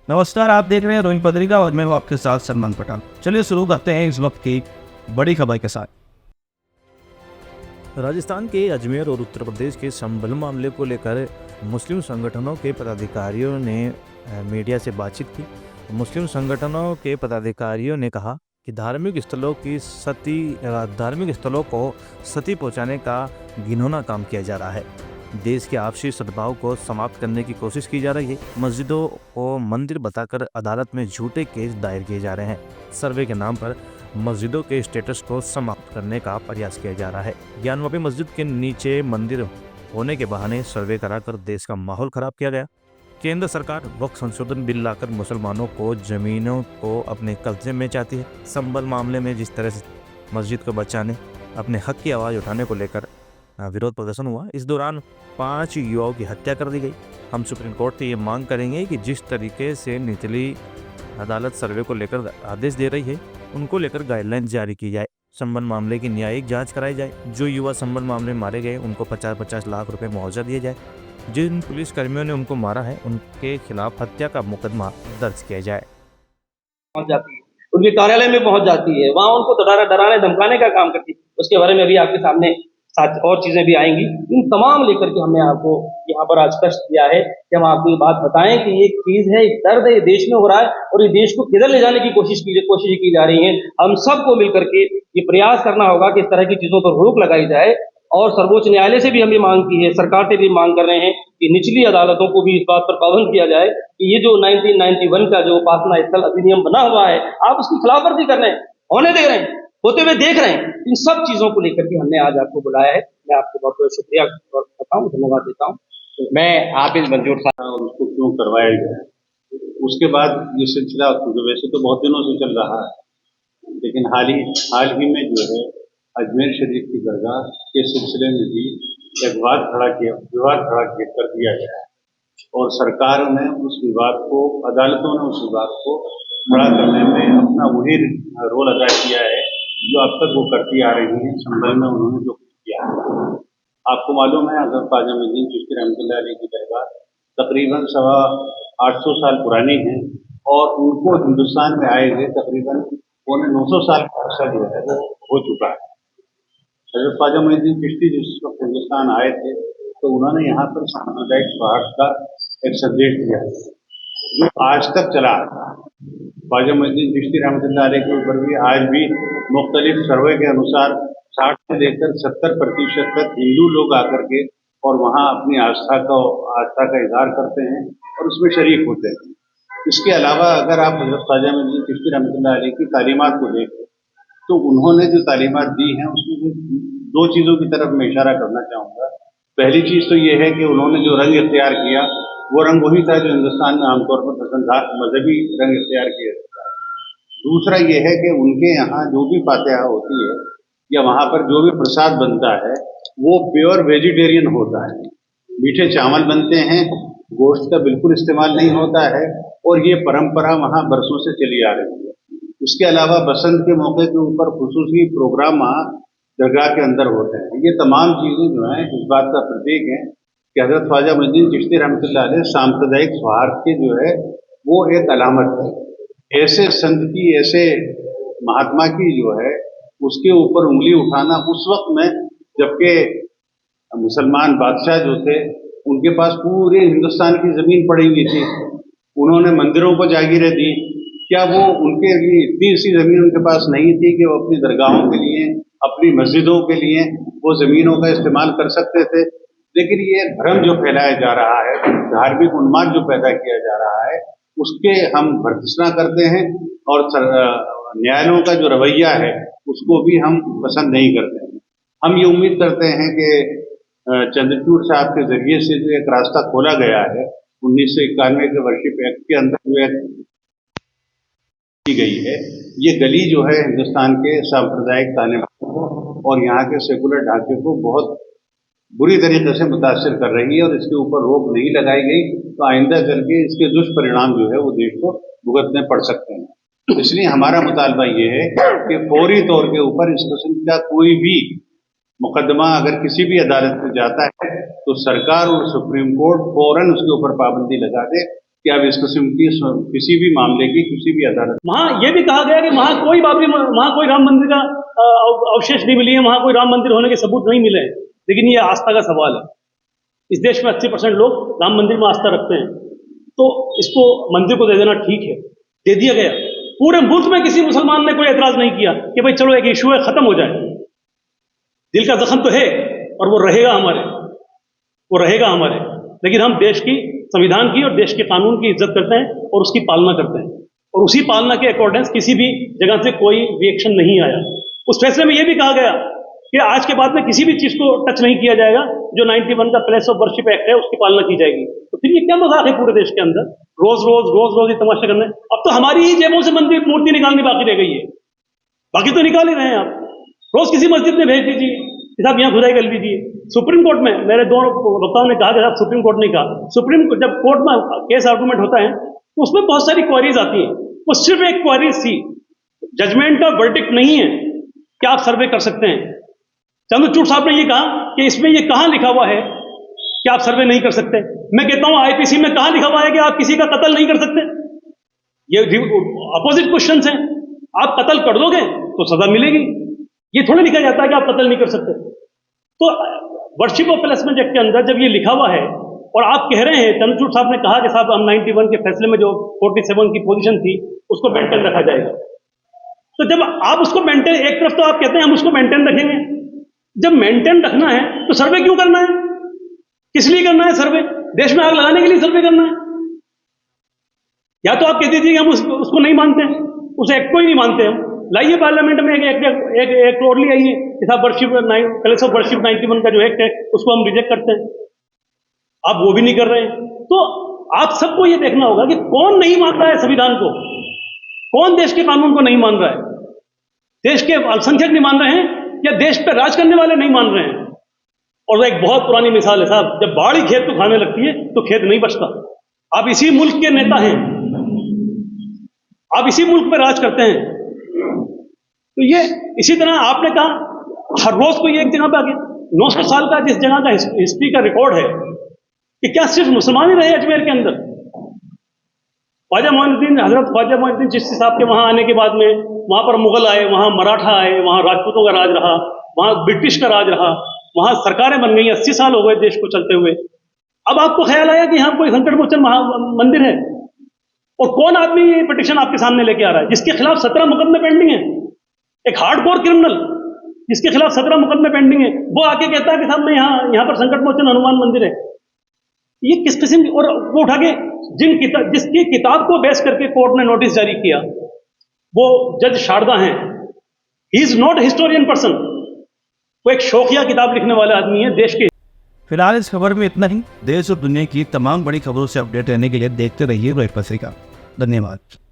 नमस्कार, आप देख रहे हैं रोहित पत्रिका और मैं हूं आपके साथ सलमान पठान। चलिए शुरू करते हैं इस वक्त की बड़ी खबर के साथ। राजस्थान के अजमेर और उत्तर प्रदेश के संभल मामले को लेकर मुस्लिम संगठनों के पदाधिकारियों ने मीडिया से बातचीत की। मुस्लिम संगठनों के पदाधिकारियों ने कहा कि धार्मिक स्थलों को सती पहुंचाने का घिनौना काम किया जा रहा है। देश के आपसी सद्भाव को समाप्त करने की कोशिश की जा रही है। मस्जिदों को मंदिर बताकर अदालत में झूठे केस दायर किए जा रहे हैं। सर्वे के नाम पर मस्जिदों के स्टेटस को समाप्त करने का प्रयास किया जा रहा है। ज्ञानवापी मस्जिद के नीचे मंदिर होने के बहाने सर्वे कराकर देश का माहौल खराब किया गया। केंद्र सरकार वक्फ संशोधन बिल लाकर मुसलमानों को जमीनों को अपने कब्जे में चाहती है। संभल मामले में जिस तरह से मस्जिद को बचाने, अपने हक की आवाज़ उठाने को लेकर विरोध प्रदर्शन हुआ, इस दौरान 5 युवाओं की हत्या कर दी गई। हम सुप्रीम कोर्ट से ये मांग करेंगे कि जिस तरीके से निचली अदालत सर्वे को लेकर आदेश दे रही है, उनको लेकर गाइडलाइन जारी की जाए। संबल मामले की न्यायिक जांच कराई जाए। जो युवा संबल मामले में मारे गए उनको 50-50 लाख रुपए मुआवजा दिया जाए। जिन पुलिस कर्मियों ने उनको मारा है उनके खिलाफ हत्या का मुकदमा दर्ज किया जाए। पहुंच जाती है, उनके कार्यालय में पहुंच जाती है, वहां उनको डराने धमकाने का काम करती है। उसके बारे में भी आपके सामने साथ और चीजें भी आएंगी। इन तमाम लेकर के हमने आपको यहाँ पर आज स्पष्ट किया है कि हम आपको ये बात बताएं कि ये चीज है, एक दर्द है, ये देश में हो रहा है और ये देश को किधर ले जाने की कोशिश की जा रही है। हम सबको मिलकर के ये प्रयास करना होगा कि इस तरह की चीजों पर रोक लगाई जाए। और सर्वोच्च न्यायालय से भी हम ये मांग की है, सरकार से भी मांग कर रहे हैं कि निचली अदालतों को भी इस बात पर पाबंद किया जाए कि ये जो 1991 का जो उपासना स्थल अधिनियम बना हुआ है, आप उसकी खिलाफवर्जी कर रहे हैं, होने दे रहे हैं, होते हुए देख रहे हैं। इन सब चीजों को लेकर के हमने आज आपको बुलाया है। मैं आपको बहुत बहुत शुक्रिया करता हूँ, धन्यवाद देता हूँ। मैं आप इस मंजूर था और उसको क्यों करवाया गया, उसके बाद ये सिलसिला वैसे तो बहुत दिनों से चल रहा है, लेकिन हाल ही में जो है अजमेर शरीफ की दरगाह के सिलसिले में भी एक विवाद खड़ा कर दिया गया है और सरकार ने उस विवाद को, अदालतों ने उस विवाद को खड़ा करने में अपना वही रोल अदा किया है जो अब तक वो करती आ रही है। संभल में उन्होंने जो किया है, आपको मालूम है, हज़रत ख्वाजा मोइनुद्दीन चिश्ती रहमतुल्लाह अलैह की दरगाह तकरीबन 850 साल पुरानी है और उनको हिंदुस्तान में आए हुए तकरीबन 950 साल का अर्सा जो है वो हो चुका है। हज़रत ख्वाजा मोइनुद्दीन चिश्ती जिस वक्त हिंदुस्तान आए थे तो उन्होंने यहाँ पर सांप्रदायिक सौहार्द का एक संदेश दिया जो आज तक चला आता है। ख्वाजा मोइनुद्दीन चिश्ती रहमतुल्लाह अलैह के ऊपर भी आज भी मुख्तलिफ सर्वे के अनुसार 60 से लेकर 70% तक हिंदू लोग आकर के और वहाँ अपनी आस्था का इजहार करते हैं और उसमें शरीक होते हैं। इसके अलावा अगर आप हज़रत ख्वाजा मोइनुद्दीन चिश्ती रहमतुल्लाह अलैह की तालीमात को देखें तो उन्होंने जो तालीमात दी हैं उसमें से 2 चीज़ों की तरफ मैं इशारा करना चाहूँगा। पहली चीज़ तो ये है कि उन्होंने जो रंग इख्तियार किया वो रंग वही था जो हिंदुस्तान में आमतौर पर पसंद था, मजहबी रंग इख्तियार किया जाता है। दूसरा ये है कि उनके यहाँ जो भी फातिहा होती है या वहाँ पर जो भी प्रसाद बनता है वो प्योर वेजिटेरियन होता है। मीठे चावल बनते हैं, गोश्त का बिल्कुल इस्तेमाल नहीं होता है और ये परंपरा वहाँ बरसों से चली आ रही है। इसके अलावा बसंत के मौके के ऊपर खुसूसी प्रोग्राम वहाँ दरगाह के अंदर होते हैं। ये तमाम चीज़ें जो हैं इस बात का प्रतीक है कि हज़रत ख्वाजा मोइनुद्दीन चिश्ती रहमतुल्लाह अलैह सांप्रदायिक सौहार्द के जो है वो एक अलामत है। ऐसे संत की, ऐसे महात्मा की जो है उसके ऊपर उंगली उठाना उस वक्त में जबकि मुसलमान बादशाह जो थे उनके पास पूरे हिंदुस्तान की ज़मीन पड़ी हुई थी, उन्होंने मंदिरों को जागीरें दी, क्या वो उनके लिए इतनी सी ज़मीन उनके पास नहीं थी कि वो अपनी दरगाहों के लिए, अपनी मस्जिदों के लिए वो ज़मीनों का इस्तेमाल कर सकते थे? लेकिन ये भ्रम जो फैलाया जा रहा है, धार्मिक उन्माद जो पैदा किया जा रहा है, उसके हम भर्त्सना करते हैं और न्यायालयों का जो रवैया है उसको भी हम पसंद नहीं करते हैं। हम ये उम्मीद करते हैं कि चंद्रचूड़ साहब के जरिए से जो एक रास्ता खोला गया है 1991 के वर्षिप एक्ट के अंदर जो एक की गई है, ये गली जो है हिंदुस्तान के सांप्रदायिक ताने और यहाँ के सेकुलर ढांचे को बहुत बुरी तरीके से मुतासिर कर रही है और इसके ऊपर रोक नहीं लगाई गई तो आइंदा चल के इसके दुष्परिणाम जो है वो देश को भुगतने पड़ सकते हैं। इसलिए हमारा मुतालबा ये है कि फौरी तौर के ऊपर इस किस्म का कोई भी मुकदमा अगर किसी भी अदालत में जाता है तो सरकार और सुप्रीम कोर्ट फौरन उसके ऊपर पाबंदी लगा दे कि अब इस किस्म की किसी भी मामले की किसी भी अदालत वहाँ ये भी कहा गया कि वहाँ कोई वहाँ कोई राम मंदिर का अवशेष नहीं मिली है, वहाँ कोई राम मंदिर होने के सबूत नहीं मिले हैं। लेकिन ये आस्था का सवाल है। इस देश में 80% लोग राम मंदिर में आस्था रखते हैं, तो इसको मंदिर को दे देना ठीक है, दे दिया गया। पूरे मुल्क में किसी मुसलमान ने कोई एतराज नहीं किया कि भाई चलो एक इशू है, खत्म हो जाए। दिल का जख्म तो है और वो रहेगा हमारे, लेकिन हम देश की संविधान की और देश के कानून की इज्जत करते हैं और उसकी पालना करते हैं, और उसी पालना के अकॉर्डिंग किसी भी जगह से कोई रिएक्शन नहीं आया। उस फैसले में यह भी कहा गया कि आज के बाद में किसी भी चीज को टच नहीं किया जाएगा, जो 91 का प्लेस ऑफ वर्शिप एक्ट है उसकी पालना की जाएगी। तो फिर ये क्या मजाक है पूरे देश के अंदर, रोज ये तमाशा करना है। अब तो हमारी ही जेबों से मंदिर मूर्ति निकालनी बाकी रह गई है, बाकी तो निकाल ही रहे हैं आप। रोज किसी मस्जिद में भेज दीजिए कि साहब यहाँ खुदाई कर लीजिए। सुप्रीम कोर्ट में मेरे दो वक्ताओं ने कहा कि साहब सुप्रीम कोर्ट ने कहा, सुप्रीम कोर्ट जब कोर्ट में केस आर्गूमेंट होता है तो उसमें बहुत सारी क्वेरीज आती हैं। वो सिर्फ एक क्वेरीज थी, जजमेंट का वर्डिक्ट नहीं है कि आप सर्वे कर सकते हैं। चंद्रचूड़ साहब ने ये कहा कि इसमें ये कहाँ लिखा हुआ है कि आप सर्वे नहीं कर सकते। मैं कहता हूं आईपीसी में कहाँ लिखा हुआ है कि आप किसी का कत्ल नहीं कर सकते। ये अपोजिट क्वेश्चन हैं। आप कत्ल कर दोगे तो सजा मिलेगी, ये थोड़ा लिखा जाता है कि आप कत्ल नहीं कर सकते। तो वर्शिप ऑफ प्लेसमेंट एक्ट के अंदर जब ये लिखा हुआ है और आप कह रहे हैं, चंद्रचूड़ साहब ने कहा कि साहब हम 91 के फैसले में जो 47 की पोजीशन थी उसको मेंटेन रखा जाएगा। तो जब आप उसको मेंटेन, एक तरफ तो आप कहते हैं हम उसको मेंटेन रखेंगे, जब मेंटेन रखना है तो सर्वे क्यों करना है? किस लिए करना है सर्वे? देश में आग लगाने के लिए सर्वे करना है? या तो आप कह दीजिए कि हम उसको नहीं मानते हैं, उस एक्ट को ही नहीं मानते हम, लाइए पार्लियामेंट में एक और ले आइए कि साहब वर्शिप प्लेस ऑफ वर्शिप 91 का जो एक्ट है उसको हम रिजेक्ट करते हैं। आप वो भी नहीं कर रहे हैं। तो आप सबको ये देखना होगा कि कौन नहीं मान रहा है संविधान को, कौन देश के कानून को नहीं मान रहा है। देश के अल्पसंख्यक नहीं मान रहे हैं या देश पे राज करने वाले नहीं मान रहे हैं। और वो एक बहुत पुरानी मिसाल है साहब, जब बाढ़ ही खेत को खाने लगती है तो खेत नहीं बचता। आप इसी मुल्क के नेता हैं, आप इसी मुल्क पे राज करते हैं। तो ये इसी तरह आपने कहा हर रोज कोई एक जगह पे आगे 900 साल का जिस जगह का हिस्ट्री का रिकॉर्ड है कि क्या सिर्फ मुसलमान ही रहे अजमेर के अंदर? ख्वाजा मोइनुद्दीन, हजरत ख्वाजा मोइनुद्दीन चिश्ती साहब के वहां आने के बाद में वहां पर मुगल आए, वहां मराठा आए, वहां राजपूतों का राज रहा, वहां ब्रिटिश का राज रहा, वहां सरकारें बन गई, 80 साल हो गए देश को चलते हुए। अब आपको ख्याल आया कि यहाँ कोई संकट मोचन मंदिर है, और कौन आदमी ये पिटीशन आपके सामने लेके आ रहा है जिसके खिलाफ 17 मुकदमे पेंडिंग है? एक हार्डकोर क्रिमिनल जिसके खिलाफ 17 मुकदमे पेंडिंग है, वो आके कहता है कि साहब मैं यहाँ पर संकट मोचन हनुमान मंदिर है। ये किस किस्म की, और वो उठा के जिसकी किताब को बेस करके कोर्ट ने नोटिस जारी किया, वो जज शारदा हैं। He is not historian person, वो एक शौकिया किताब लिखने वाला आदमी है देश के। फिलहाल इस खबर में इतना ही। देश और दुनिया की तमाम बड़ी खबरों से अपडेट रहने के लिए देखते रहिए रोहित पत्रिका। धन्यवाद।